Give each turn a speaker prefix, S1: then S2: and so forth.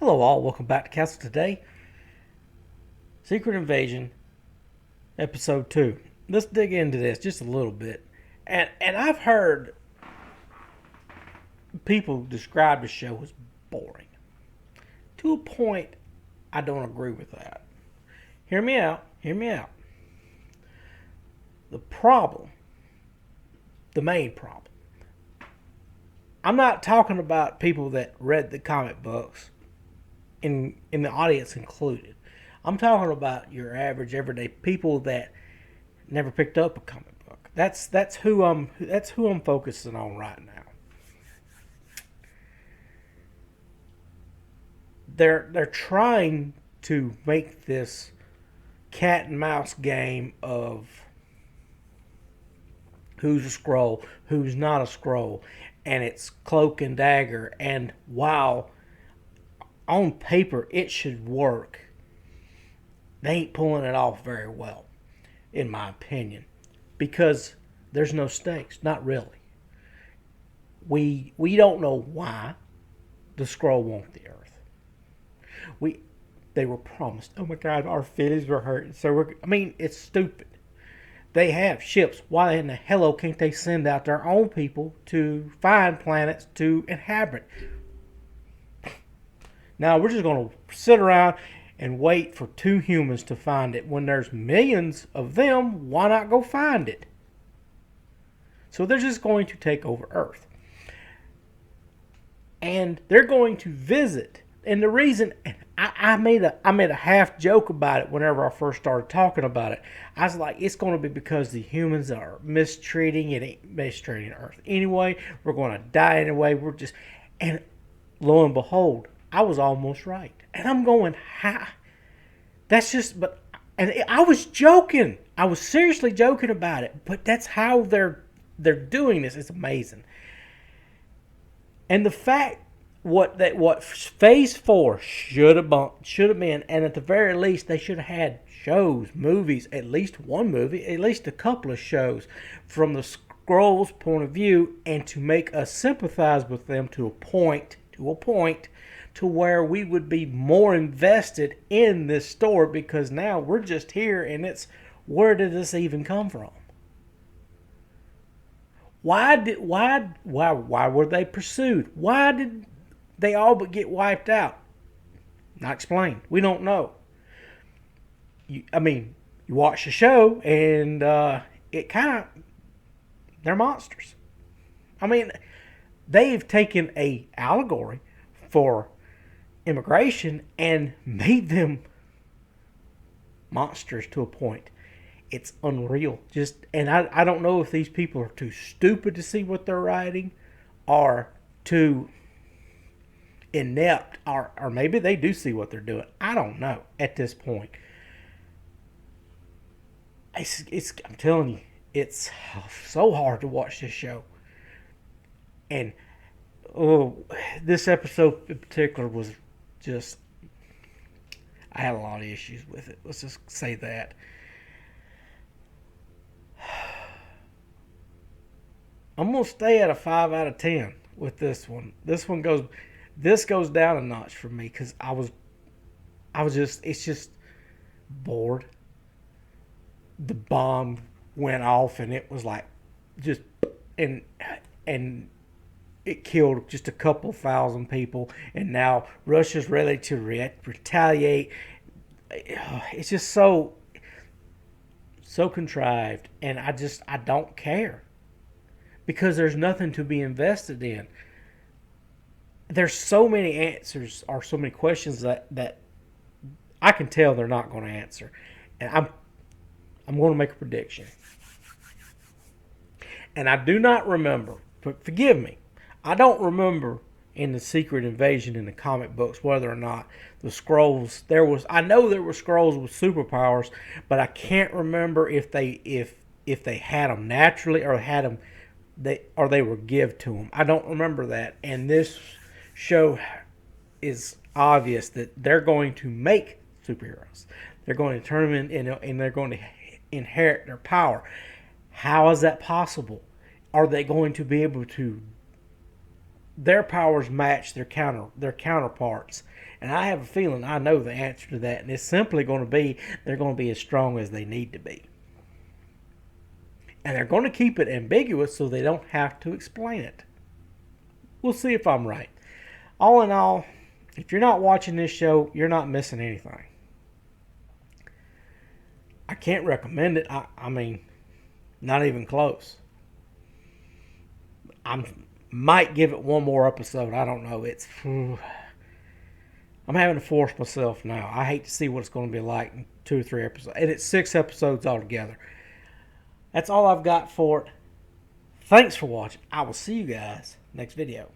S1: Hello, all. Welcome back to Castle Today. Secret Invasion, Episode 2. Let's dig into this just a little bit. And I've heard people describe the show as boring. To a point, I don't agree with that. Hear me out. Hear me out. The problem, the main problem, I'm not talking about people that read the comic books, in the audience included. I'm talking about your average everyday people that never picked up a comic book. That's who I'm focusing on right now. They're trying to make this cat and mouse game of who's a scroll, who's not a scroll, and it's cloak and dagger. And while on paper it should work, they ain't pulling it off very well, in my opinion, because there's no stakes. Not really. We don't know why the scroll want the Earth. We They were promised. Oh my God, our feelings were hurt. It's stupid. They have ships. Why in the hell can't they send out their own people to find planets to inhabit? Now we're just going to sit around and wait for two humans to find it. When there's millions of them, why not go find it? So they're just going to take over Earth. And they're going to visit. And the reason I made a half joke about it whenever I first started talking about it. I was like, it's going to be because the humans are mistreating Earth anyway. We're going to die anyway. And lo and behold, I was almost right. And I'm going, ha. And I was joking. I was seriously joking about it. But that's how they're doing this. It's amazing. And the fact what Phase 4 should have been, and at the very least they should have had shows, movies, at least one movie, at least a couple of shows from the Skrulls' point of view, and to make us sympathize with them to a point to where we would be more invested in this story, because now we're just here and it's, where did this even come from? Why were they pursued? Why did they all but get wiped out? Not explained. We don't know. You watch the show and it kind of, they're monsters. They've taken a allegory for immigration and made them monsters to a point. It's unreal. And I don't know if these people are too stupid to see what they're writing, or too inept, or maybe they do see what they're doing. I don't know at this point. I'm telling you, it's so hard to watch this show. And this episode in particular was just, I had a lot of issues with it. Let's just say that. I'm gonna stay at a 5 out of 10 with this one. This goes down a notch for me, because it's just bored. The bomb went off and it was like just and it killed just a couple thousand people, and now Russia's ready to retaliate. It's just so contrived, and I don't care, because there's nothing to be invested in. There's so many answers, or so many questions that I can tell they're not going to answer. And I'm going to make a prediction. And I do not remember, but forgive me, I don't remember in the Secret Invasion in the comic books whether or not the Skrulls, I know there were Skrulls with superpowers, but I can't remember if they had them naturally, or they were given to them. I don't remember that. And this show is obvious that they're going to make superheroes. They're going to turn them in, and they're going to inherit their power. How is that possible? Are they going to be able to their powers match their counterparts. And I have a feeling I know the answer to that, and it's simply going to be they're going to be as strong as they need to be. And they're going to keep it ambiguous so they don't have to explain it. We'll see if I'm right. All in all, if you're not watching this show, you're not missing anything. I can't recommend it. I mean, not even close. I might give it one more episode. I don't know. I'm having to force myself now. I hate to see what it's going to be like in 2 or 3 episodes. And it's 6 episodes altogether. That's all I've got for it. Thanks for watching. I will see you guys next video.